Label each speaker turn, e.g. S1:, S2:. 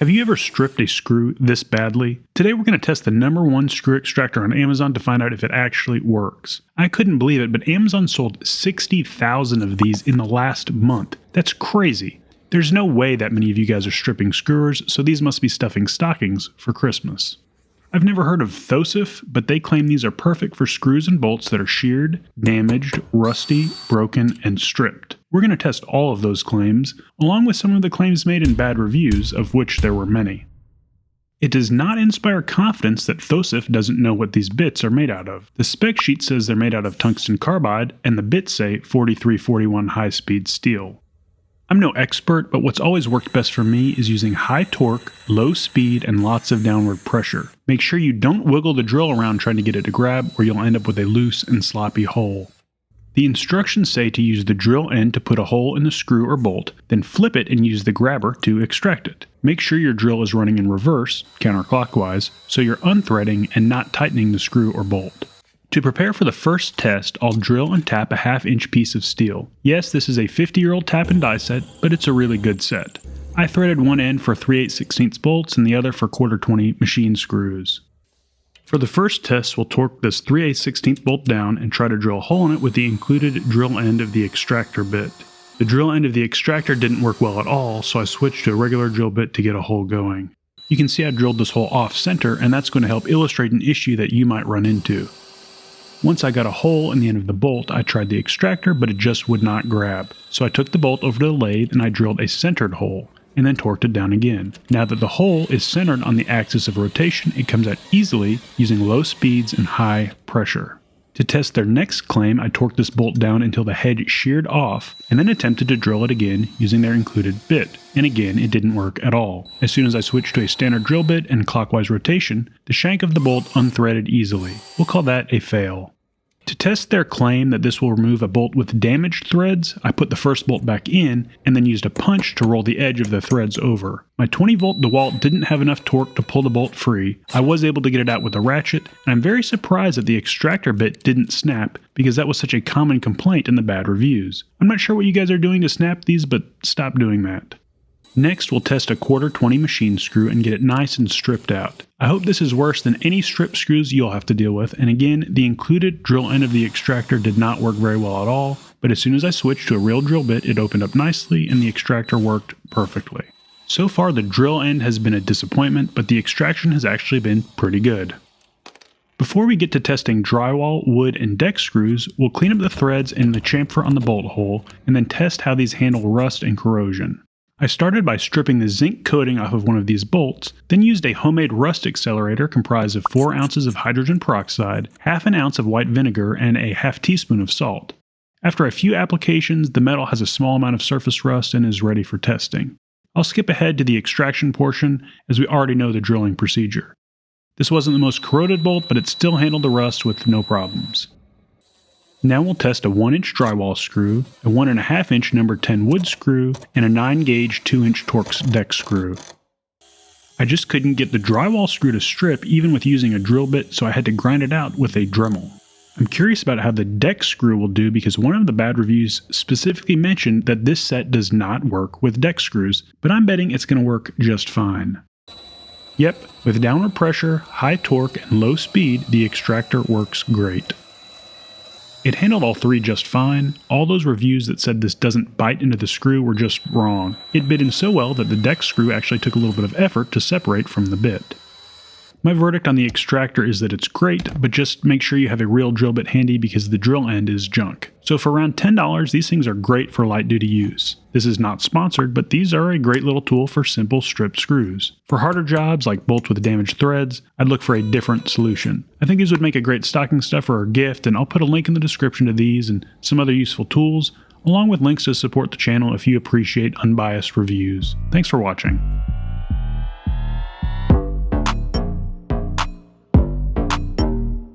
S1: Have you ever stripped a screw this badly? Today we're going to test the #1 screw extractor on Amazon to find out if it actually works. I couldn't believe it, but Amazon sold 60,000 of these in the last month. That's crazy. There's no way that many of you guys are stripping screwers, so these must be stuffing stockings for Christmas. I've never heard of Thosaf, but they claim these are perfect for screws and bolts that are sheared, damaged, rusty, broken, and stripped. We're going to test all of those claims, along with some of the claims made in bad reviews, of which there were many. It does not inspire confidence that Thosaf doesn't know what these bits are made out of. The spec sheet says they're made out of tungsten carbide, and the bits say 4341 high-speed steel. I'm no expert, but what's always worked best for me is using high torque, low speed, and lots of downward pressure. Make sure you don't wiggle the drill around trying to get it to grab, or you'll end up with a loose and sloppy hole. The instructions say to use the drill end to put a hole in the screw or bolt, then flip it and use the grabber to extract it. Make sure your drill is running in reverse, counterclockwise, so you're unthreading and not tightening the screw or bolt. To prepare for the first test, I'll drill and tap a 1/2-inch piece of steel. Yes, this is a 50-year-old tap and die set, but it's a really good set. I threaded one end for 3/8/16 bolts and the other for 1/4-20 machine screws. For the first test, we'll torque this 3/8/16 bolt down and try to drill a hole in it with the included drill end of the extractor bit. The drill end of the extractor didn't work well at all, so I switched to a regular drill bit to get a hole going. You can see I drilled this hole off-center, and that's going to help illustrate an issue that you might run into. Once I got a hole in the end of the bolt, I tried the extractor, but it just would not grab. So I took the bolt over to the lathe and I drilled a centered hole, and then torqued it down again. Now that the hole is centered on the axis of rotation, it comes out easily using low speeds and high pressure. To test their next claim, I torqued this bolt down until the head sheared off, and then attempted to drill it again using their included bit. And again, it didn't work at all. As soon as I switched to a standard drill bit and clockwise rotation, the shank of the bolt unthreaded easily. We'll call that a fail. To test their claim that this will remove a bolt with damaged threads, I put the first bolt back in and then used a punch to roll the edge of the threads over. My 20-volt DeWalt didn't have enough torque to pull the bolt free. I was able to get it out with a ratchet, and I'm very surprised that the extractor bit didn't snap because that was such a common complaint in the bad reviews. I'm not sure what you guys are doing to snap these, but stop doing that. Next, we'll test a 1/4-20 machine screw and get it nice and stripped out. I hope this is worse than any strip screws you'll have to deal with, and again, the included drill end of the extractor did not work very well at all, but as soon as I switched to a real drill bit, it opened up nicely and the extractor worked perfectly. So far, the drill end has been a disappointment, but the extraction has actually been pretty good. Before we get to testing drywall, wood, and deck screws, we'll clean up the threads and the chamfer on the bolt hole, and then test how these handle rust and corrosion. I started by stripping the zinc coating off of one of these bolts, then used a homemade rust accelerator comprised of 4 ounces of hydrogen peroxide, 1/2 ounce of white vinegar, and a 1/2 teaspoon of salt. After a few applications, the metal has a small amount of surface rust and is ready for testing. I'll skip ahead to the extraction portion, as we already know the drilling procedure. This wasn't the most corroded bolt, but it still handled the rust with no problems. Now we'll test a 1-inch drywall screw, a 1.5-inch number 10 wood screw, and a 9-gauge 2-inch Torx deck screw. I just couldn't get the drywall screw to strip even with using a drill bit, so I had to grind it out with a Dremel. I'm curious about how the deck screw will do because one of the bad reviews specifically mentioned that this set does not work with deck screws, but I'm betting it's going to work just fine. Yep, with downward pressure, high torque, and low speed, the extractor works great. It handled all 3 just fine. All those reviews that said this doesn't bite into the screw were just wrong. It bit in so well that the deck screw actually took a little bit of effort to separate from the bit. My verdict on the extractor is that it's great, but just make sure you have a real drill bit handy because the drill end is junk. So for around $10, these things are great for light duty use. This is not sponsored, but these are a great little tool for simple stripped screws. For harder jobs like bolts with damaged threads, I'd look for a different solution. I think these would make a great stocking stuffer or gift, and I'll put a link in the description to these and some other useful tools, along with links to support the channel if you appreciate unbiased reviews. Thanks for watching.